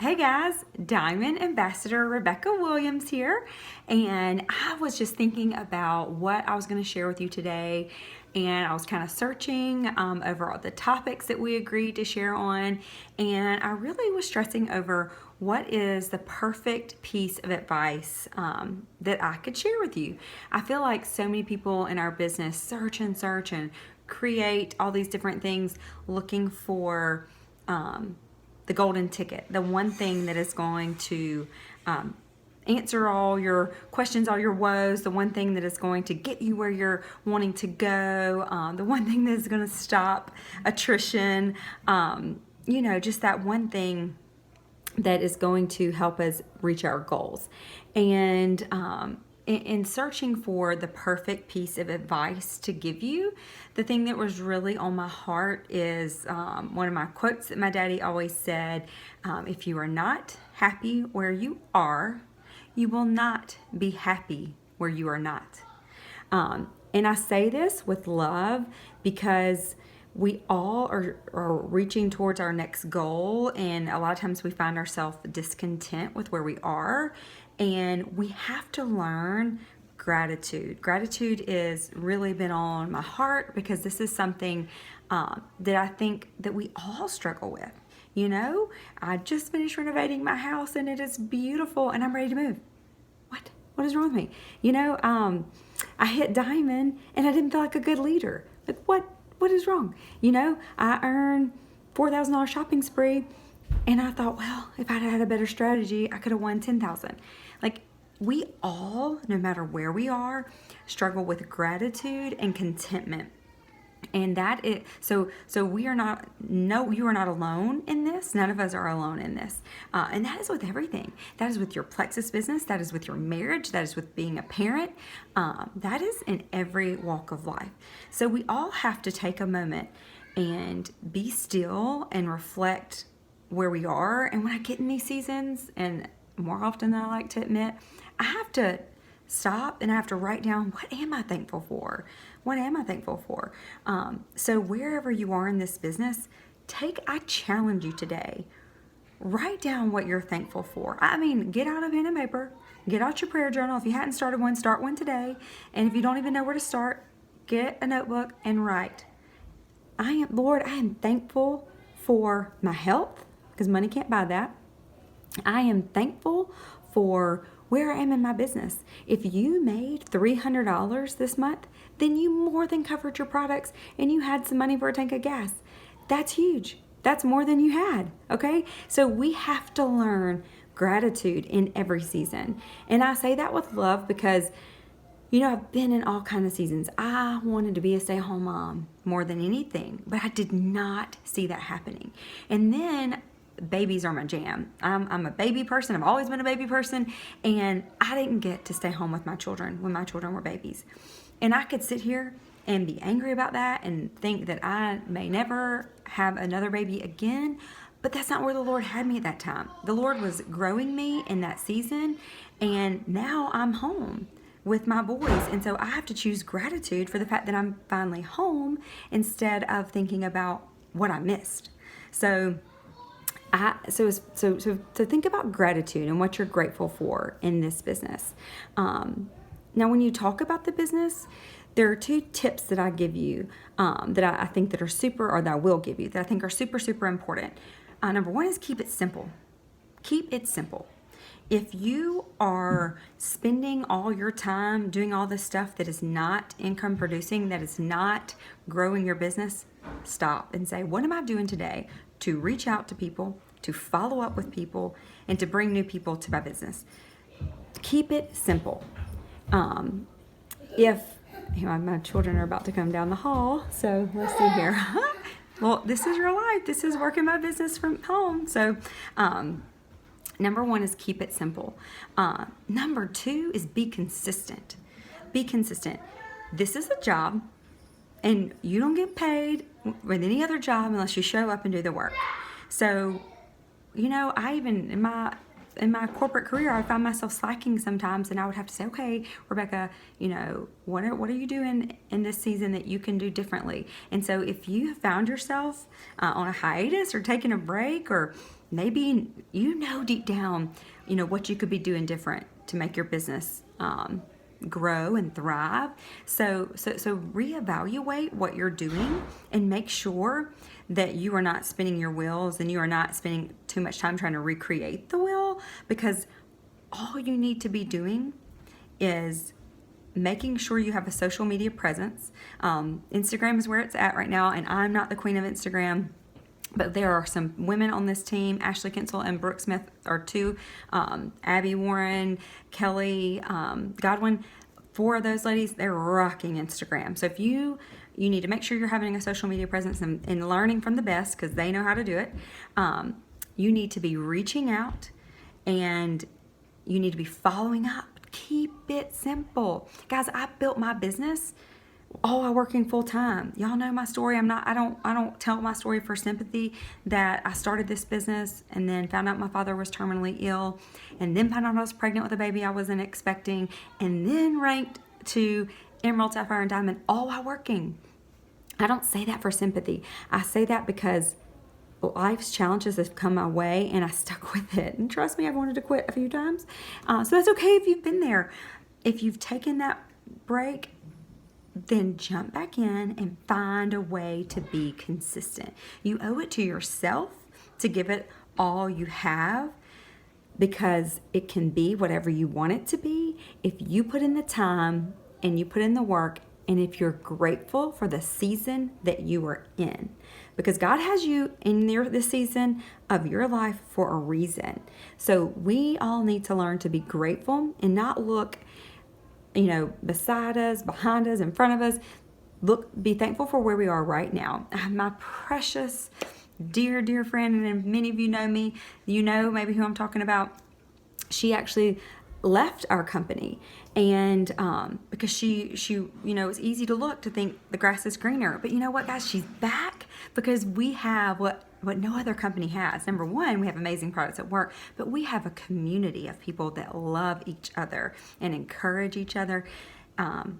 Hey guys, Diamond Ambassador Rebekah Williams here, and I was just thinking about what I was going to share with you today, and I was kind of searching over all the topics that we agreed to share on, and I really was stressing over what is the perfect piece of advice that I could share with you. I feel like so many people in our business search and create all these different things looking for the golden ticket, the one thing that is going to answer all your questions, all your woes, the one thing that is going to get you where you're wanting to go, the one thing that is going to stop attrition, just that one thing that is going to help us reach our goals. And in searching for the perfect piece of advice to give you, the thing that was really on my heart is one of my quotes that my daddy always said, if you are not happy where you are, you will not be happy where you are not. And I say this with love because we all are reaching towards our next goal, and a lot of times we find ourselves discontent with where we are, and we have to learn gratitude. Gratitude is really been on my heart because this is something that I think that we all struggle with. You know, I just finished renovating my house and it is beautiful and I'm ready to move. What is wrong with me? I hit diamond and I didn't feel like a good leader. Like what is wrong? I earned $4,000 shopping spree, and I thought, well, if I'd had a better strategy, I could have won $10,000. Like, we all, no matter where we are, struggle with gratitude and contentment. And that is so we are not, no, you are not alone in this. None of us are alone in this. And that is with everything. That is with your plexus business. That is with your marriage. That is with being a parent. That is in every walk of life. So we all have to take a moment and be still and reflect where we are. And when I get in these seasons, and more often than I like to admit, I have to stop and I have to write down, what am I thankful for? What am I thankful for? So wherever you are in this business, I challenge you today, write down what you're thankful for. I mean, get out a pen and paper, get out your prayer journal. If you hadn't started one, start one today. And if you don't even know where to start, get a notebook and write. Lord, I am thankful for my health, because money can't buy that. I am thankful for where I am in my business. If you made $300 this month, then you more than covered your products and you had some money for a tank of gas. That's huge. That's more than you had, okay? So we have to learn gratitude in every season. And I say that with love because, I've been in all kinds of seasons. I wanted to be a stay-at-home mom more than anything, but I did not see that happening. And then babies are my jam. I'm a baby person. I've always been a baby person, and I didn't get to stay home with my children when my children were babies. And I could sit here and be angry about that and think that I may never have another baby again, but that's not where the Lord had me at that time. The Lord was growing me in that season, and now I'm home with my boys. And so I have to choose gratitude for the fact that I'm finally home instead of thinking about what I missed. So think about gratitude and what you're grateful for in this business. Now, when you talk about the business, there are two tips that I give you that I think that are that I will give you that I think are super, super important. Number one is keep it simple. Keep it simple. If you are spending all your time doing all this stuff that is not income producing, that is not growing your business, stop and say, what am I doing today to reach out to people, to follow up with people, and to bring new people to my business? Keep it simple. My children are about to come down the hall, so let's see here. Well, this is real life. This is working my business from home. So, number one is keep it simple. Number two is be consistent. Be consistent. This is a job, and you don't get paid with any other job unless you show up and do the work. So, I even in my corporate career, I found myself slacking sometimes, and I would have to say, okay, Rebekah, what are you doing in this season that you can do differently? And so if you have found yourself on a hiatus or taking a break, or maybe you know deep down, what you could be doing different to make your business grow and thrive. So reevaluate what you're doing and make sure that you are not spinning your wheels and you are not spending too much time trying to recreate the wheel, because all you need to be doing is making sure you have a social media presence. Instagram is where it's at right now, and I'm not the queen of Instagram, but there are some women on this team. Ashley Kinsel and Brooke Smith are two. Abby Warren, Kelly Godwin, 4 of those ladies, they're rocking Instagram. So if you need to make sure you're having a social media presence and learning from the best, because they know how to do it. You need to be reaching out, and you need to be following up. Keep it simple. Guys, I built my business all working full time. Y'all know my story. I don't tell my story for sympathy, that I started this business and then found out my father was terminally ill, and then found out I was pregnant with a baby I wasn't expecting, and then ranked to Emerald, Sapphire, and Diamond all while working. I don't say that for sympathy. I say that because life's challenges have come my way and I stuck with it. And trust me, I've wanted to quit a few times. So that's okay if you've been there. If you've taken that break, then jump back in and find a way to be consistent. You owe it to yourself to give it all you have, because it can be whatever you want it to be if you put in the time and you put in the work, and if you're grateful for the season that you are in. Because God has you in this season of your life for a reason. So we all need to learn to be grateful and not look, beside us, behind us, in front of us. Be thankful for where we are right now. My precious, dear friend, and many of you know me, maybe who I'm talking about. She actually left our company, and because she it's easy to look to think the grass is greener, but you know what, guys, she's back because we have what no other company has. Number one, we have amazing products at work, but we have a community of people that love each other and encourage each other, and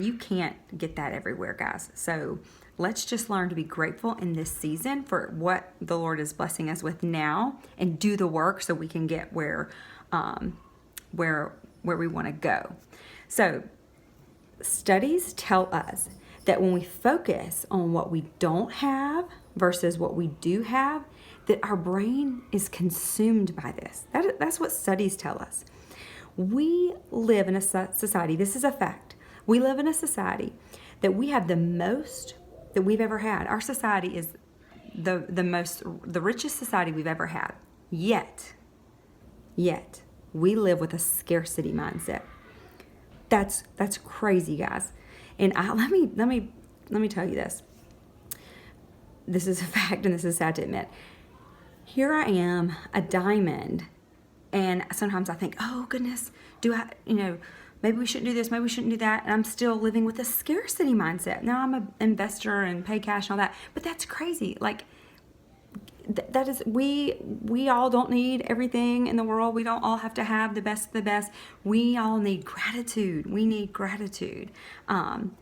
you can't get that everywhere, guys. So let's just learn to be grateful in this season for what the Lord is blessing us with now, and do the work so we can get where we want to go. So studies tell us that when we focus on what we don't have versus what we do have, that our brain is consumed by this. That's what studies tell us. We live in a society, this is a fact, we live in a society that we have the most that we've ever had. Our society is the richest society we've ever had. Yet, we live with a scarcity mindset. That's crazy, guys. And let me tell you this. This is a fact, and this is sad to admit. Here I am, a diamond, and sometimes I think, oh goodness, maybe we shouldn't do this, maybe we shouldn't do that, and I'm still living with a scarcity mindset. Now I'm an investor and pay cash and all that, but that's crazy. Like, that is, we all don't need everything in the world. We don't all have to have the best of the best. We all need gratitude. We need gratitude.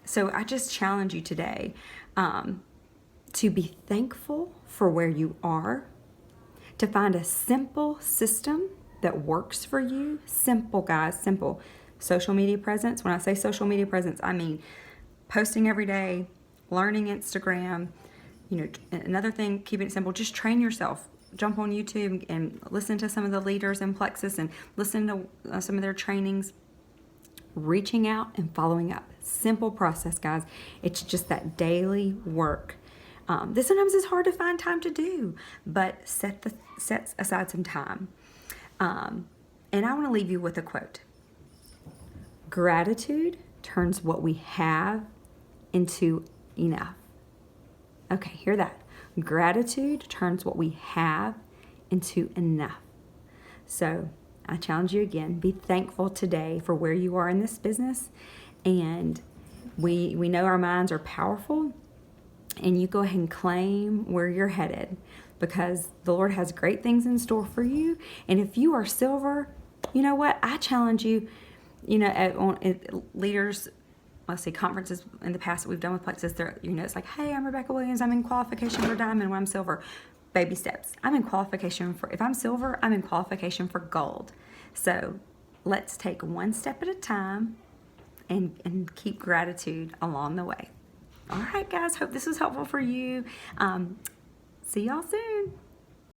So I just challenge you today to be thankful for where you are, to find a simple system that works for you. Simple, guys, simple. Social media presence. When I say social media presence, I mean posting every day, learning Instagram. Another thing, keeping it simple, just train yourself. Jump on YouTube and listen to some of the leaders in Plexus and listen to some of their trainings. Reaching out and following up. Simple process, guys. It's just that daily work. This sometimes is hard to find time to do, but set aside some time. And I want to leave you with a quote. Gratitude turns what we have into enough. Okay, hear that. Gratitude turns what we have into enough. So I challenge you again, be thankful today for where you are in this business. And we know our minds are powerful, and you go ahead and claim where you're headed, because the Lord has great things in store for you. And if you are silver, you know what? I challenge you, at leaders, let's see, conferences in the past that we've done with Plexus, it's like, hey, I'm Rebekah Williams. I'm in qualification for diamond when I'm silver. baby steps. I'm in qualification for, if I'm silver, I'm in qualification for gold. So let's take one step at a time and keep gratitude along the way. All right, guys, hope this was helpful for you. See y'all soon.